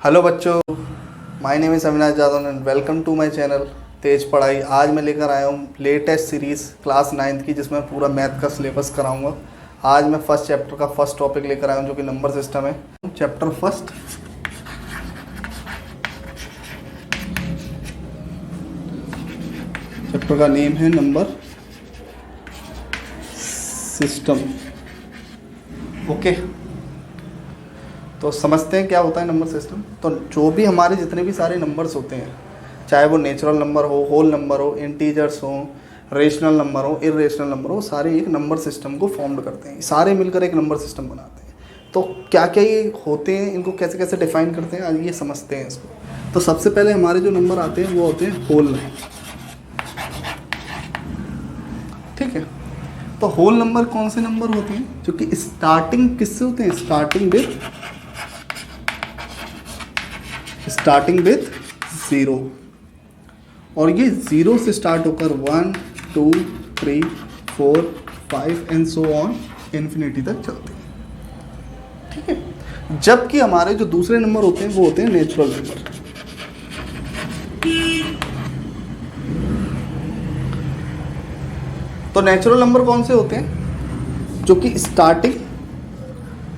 Hello बच्चों, my name is Avinash Jadhav and welcome to my channel Tej Padhai. आज मैं लेकर आया हूँ लेटेस्ट सीरीज़ क्लास 9th की, जिसमें पूरा मैथ का सिलेबस कराऊंगा। आज मैं फर्स्ट चैप्टर का फर्स्ट टॉपिक लेकर आया हूँ, जो कि नंबर सिस्टम है। चैप्टर फर्स्ट, चैप्टर का नेम है नंबर सिस्टम। ओके, तो समझते हैं क्या होता है नंबर सिस्टम। तो जो भी हमारे जितने भी सारे नंबर्स होते हैं, चाहे वो नेचुरल नंबर हो, होल नंबर हो, इंटीजर्स हो, रेशनल नंबर हो, इरेशनल नंबर हो, सारे एक नंबर सिस्टम को फॉर्म करते हैं। सारे मिलकर एक नंबर सिस्टम बनाते हैं। तो क्या क्या ये होते हैं, इनको कैसे कैसे डिफाइन करते हैं, आज ये समझते हैं इसको। तो सबसे पहले हमारे जो नंबर आते हैं वो होते हैं होल नंबर। ठीक है, तो होल नंबर कौन से नंबर होते हैं? जो कि स्टार्टिंग किससे होते हैं? स्टार्टिंग विथ ज़ीरो, और ये ज़ीरो से स्टार्ट होकर 1 2 3 4 5 एंड सो ऑन इन्फिनिटी तक चलते हैं। ठीक है, जबकि हमारे जो दूसरे नंबर होते हैं वो होते हैं नेचुरल नंबर। तो नेचुरल नंबर कौन से होते हैं? जो कि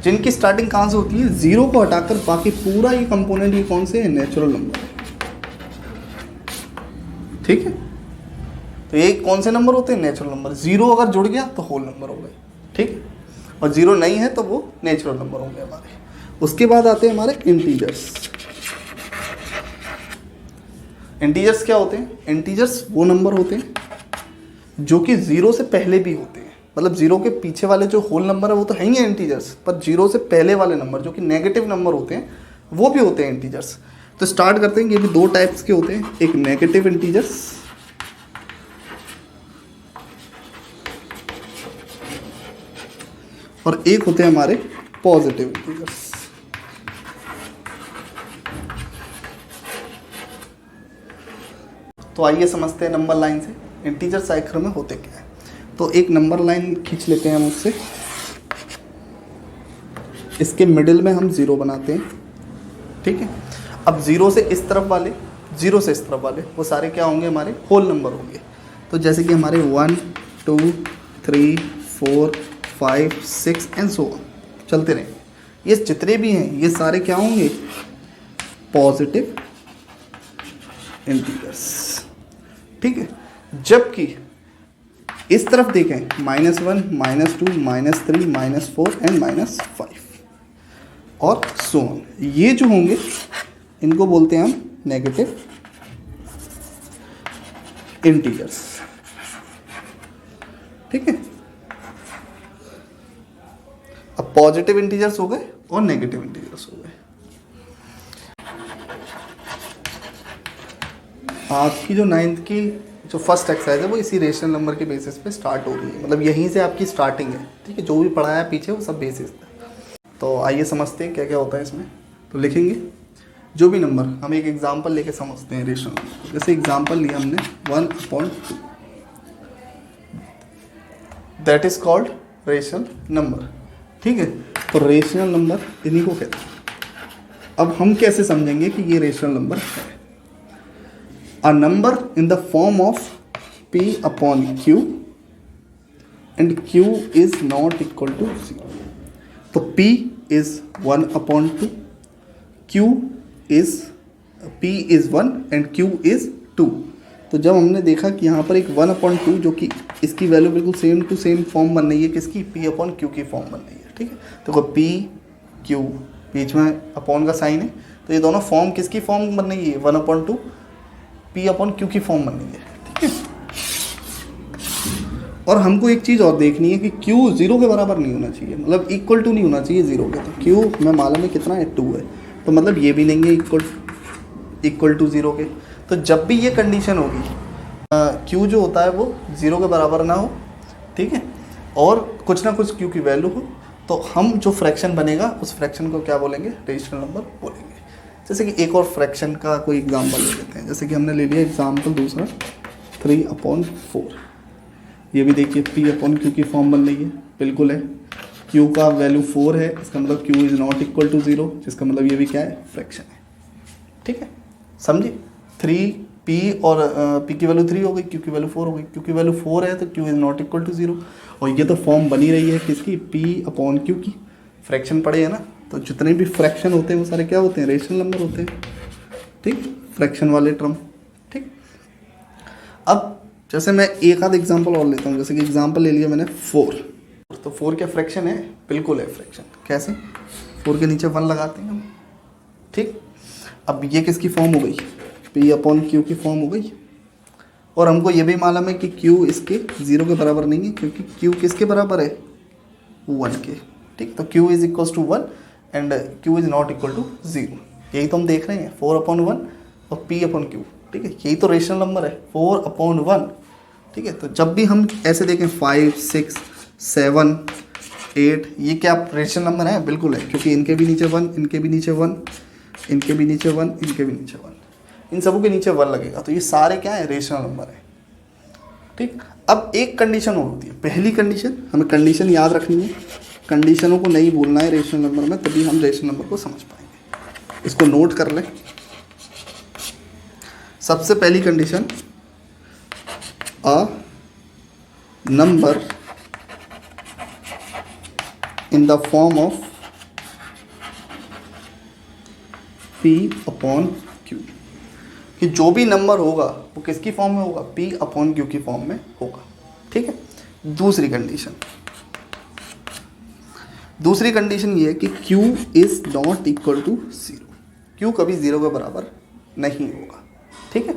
जिनकी स्टार्टिंग कहाँ से होती है? ज़ीरो को हटाकर बाकी पूरा ये कंपोनेंट, ये कौन से है? Natural number. ठीक है, तो ये कौन से नंबर होते हैं? Natural number. ज़ीरो अगर जुड़ गया तो होल नंबर हो गए। ठीक है, और ज़ीरो नहीं है तो वो नेचुरल नंबर होंगे हमारे। उसके बाद आते हैं हमारे इंटीजर्स। इंटीजर्स क्या होते हैं? इंटीजर्स वो नंबर होते हैं जो कि ज़ीरो से पहले भी होते हैं। मतलब ज़ीरो के पीछे वाले जो होल नंबर है वो तो है ही है इंटीजर्स, पर ज़ीरो से पहले वाले नंबर जो कि नेगेटिव नंबर होते हैं वो भी होते हैं इंटीजर्स। तो स्टार्ट करते हैं। ये भी दो टाइप्स के होते हैं, एक नेगेटिव इंटीजर्स और एक होते हैं हमारे पॉजिटिव इंटीजर्स। तो आइए समझते हैं नंबर लाइन से इंटीजर्स आखिर में होते क्या है। तो एक नंबर लाइन खींच लेते हैं हम उससे। इसके मिडिल में हम ज़ीरो बनाते हैं। ठीक है, अब ज़ीरो से इस तरफ वाले, ज़ीरो से इस तरफ वाले, वो सारे क्या होंगे? हमारे होल नंबर होंगे। तो जैसे कि हमारे 1 2 3 4 5 6 एंड सो ऑन चलते रहेंगे। ये जितने भी हैं ये सारे क्या होंगे? Positive integers. ठीक है, जबकि इस तरफ देखें -1 -2 -3 -4 एंड -5 और सो ऑन, ये जो होंगे इनको बोलते हैं हम नेगेटिव इंटीजर्स। ठीक है, अब पॉजिटिव इंटीजर्स हो गए और नेगेटिव इंटीजर्स हो गए। आपकी जो 9th की जो फर्स्ट एक्सरसाइज है वो इसी रेशनल नंबर के बेसिस पे स्टार्ट हो रही है। मतलब यहीं से आपकी स्टार्टिंग है। ठीक है, जो भी पढ़ाया है पीछे वो सब बेसिस था। तो आइए समझते हैं क्या क्या होता है इसमें। तो लिखेंगे जो भी नंबर, हम एक एग्जांपल लेके समझते हैं रेशनल नंबर। जैसे एग्जांपल लिया हमने 1/2, that is called rational number. ठीक है, तो रेशनल नंबर इन्हीं को कहते हैं। अब हम कैसे समझेंगे कि ये रेशनल नंबर है? A number in the form of P upon Q and Q is not equal to 0. तो P is 1/2, P is 1 and Q is 2। तो जब हमने देखा कि यहाँ पर एक 1/2 जो कि इसकी वैल्यू बिल्कुल सेम टू सेम फॉर्म बन रही है, किसकी? P/Q की फॉर्म बन रही है। ठीक है, तो P Q बीच में अपॉन का साइन है, तो ये दोनों फॉर्म किसकी फॉर्म बन रही है? 1/2 P/Q की फॉर्म बन रही है। ठीक है, और हमको एक चीज़ और देखनी है कि Q 0 के बराबर नहीं होना चाहिए, मतलब इक्वल टू नहीं होना चाहिए 0 के। तो Q में मालूम है कितना है? 2 है, तो मतलब ये भी नहीं है इक्वल टू 0 के। तो जब भी ये कंडीशन होगी, Q जो होता है वो 0 के बराबर ना हो, ठीक है, और कुछ ना कुछ Q की वैल्यू हो, तो हम जो फ्रैक्शन बनेगा उस फ्रैक्शन को क्या बोलेंगे? रेशनल नंबर बोलेंगे। जैसे कि एक और फ्रैक्शन का कोई एग्जांपल ले लेते हैं। जैसे कि हमने ले लिया एग्जांपल दूसरा 3/4। ये भी देखिए P/Q की फॉर्म बन रही है, बिल्कुल है। Q का वैल्यू 4 है, इसका मतलब Q is not equal to 0, जिसका मतलब ये भी क्या है? फ्रैक्शन है। ठीक है, समझे। 3 p और p की वैल्यू 3 हो गई, q की वैल्यू 4 हो गई। q की वैल्यू 4 है तो q is not equal to 0। और ये तो फॉर्म बनी रही है किसकी, p अपॉन q की। फ्रैक्शन पढ़े है ना, तो जितने भी फ्रैक्शन होते हैं वो सारे क्या होते हैं, रेशनल नंबर होते हैं। ठीक, फ्रैक्शन वाले टर्म। ठीक, अब जैसे मैं एक आध एग्जांपल और लेता हूँ, जैसे कि एग्जांपल ले लिया मैंने 4। तो 4 क्या फ्रैक्शन है, बिल्कुल है फ्रैक्शन। कैसे, 4 के नीचे 1 लगाते हैं हम। ठीक, अब ये किसकी फॉर्म हो गई, p अपॉन q की फॉर्म हो गई। और हमको ये भी मालूम है कि q इसके 0 के बराबर नहीं है, क्योंकि q किसके बराबर है, 1 के। ठीक, तो q is equal to 1 and q is not equal to 0। यही तो हम देख रहे हैं, 4 अपॉन 1 और p अपॉन q। ठीक है, यही तो रेशनल नंबर है, 4 अपॉन 1। ठीक है, तो जब भी हम ऐसे देखें 5, 6, 7, 8, ये क्या रेशनल नंबर है, बिल्कुल है, क्योंकि इनके भी नीचे 1, इनके भी नीचे 1, इनके भी नीचे 1, इनके भी नीचे 1, इन सबों के नीचे 1 लगेगा। तो ये सारे क्या है, रेशनल नंबर है। ठीक, अब एक कंडीशन और होती है। पहली कंडीशन, हमें कंडीशन याद रखनी है, कंडीशनों को नहीं भूलना है रेशनल नंबर में, तभी हम रेशनल नंबर को समझ पाएंगे। इसको नोट कर लें। सबसे पहली condition, a number in the form of p upon q, कि जो भी नंबर होगा वो किसकी फॉर्म में होगा, p अपॉन q की फॉर्म में होगा। ठीक है, दूसरी कंडीशन ये है कि q is not equal to 0। q कभी 0 के बराबर नहीं होगा। ठीक है,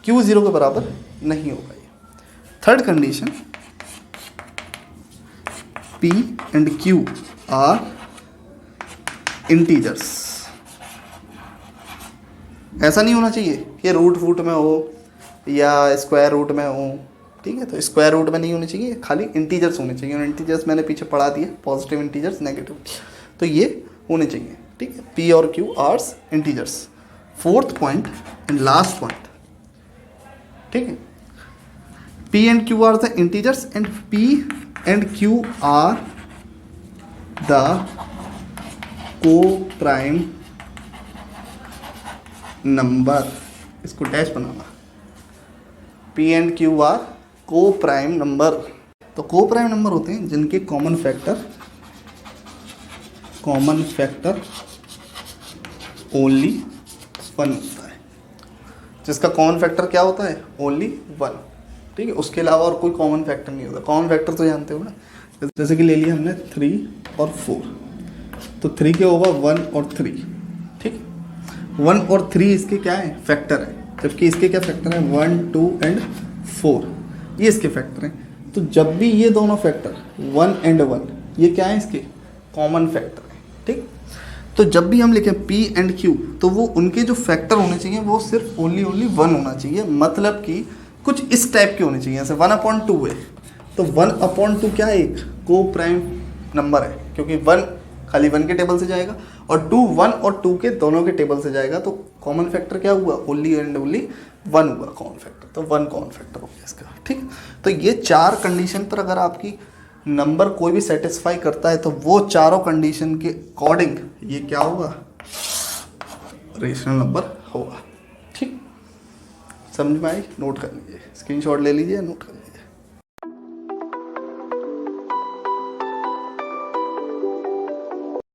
q 0 के बराबर नहीं होगा। ये third condition, p and q are integers. ऐसा नहीं होना चाहिए कि रूट फूट में हो या स्क्वायर रूट में हो। ठीक है, तो स्क्वायर रूट में नहीं होने चाहिए, खाली इंटीजर्स होने चाहिए। और इंटीजर्स मैंने पीछे पढ़ा दिए, पॉजिटिव इंटीजर्स, नेगेटिव, तो ये होने चाहिए। ठीक है, p और q are integers. Fourth point and last point, ठीक है, p and q are the integers and p and q are the coprime number. इसको डैश बनाना, p and q are coprime number. तो coprime number होते हैं जिनके common factor only 1 होता है। जिसका कॉमन फैक्टर क्या होता है, ओनली 1। ठीक है, उसके अलावा और कोई कॉमन फैक्टर नहीं होता। कॉमन फैक्टर तो जानते हो ना, जैसे कि ले लिया हमने 3 और 4, तो 3 के होगा 1 और 3। ठीक, 1 और 3 इसके क्या है, फैक्टर है, जबकि इसके क्या फैक्टर है, 1, 2 एंड 4, ये इसके फैक्टर हैं। तो जब भी ये दोनों फैक्टर 1 एंड 1, ये क्या है, इसके कॉमन फैक्टर है। ठीक, तो जब भी हम लिखें p एंड q, तो वो उनके जो फैक्टर होने चाहिए वो सिर्फ ओनली 1 होना चाहिए। मतलब कि कुछ इस टाइप के होने चाहिए, जैसे 1/2 है, तो 1/2 क्या है, एक को प्राइम नंबर है, क्योंकि 1 खाली 1 के टेबल से जाएगा और 2 1 और 2 के दोनों के टेबल से जाएगा। तो कॉमन फैक्टर क्या हुआ, ओनली एंड ओनली 1 हुआ कॉमन फैक्टर, तो 1 कॉमन फैक्टर हो गया इसका। ठीक, तो ये 4 कंडीशन पर अगर आपकी नंबर कोई भी सेटिस्फाई करता है तो वो चारों कंडीशन के अकॉर्डिंग ये क्या होगा, रेशनल नंबर होगा। ठीक, समझ में आई, नोट कर लीजिए, स्क्रीनशॉट ले लीजिए, नोट कर लीजिए।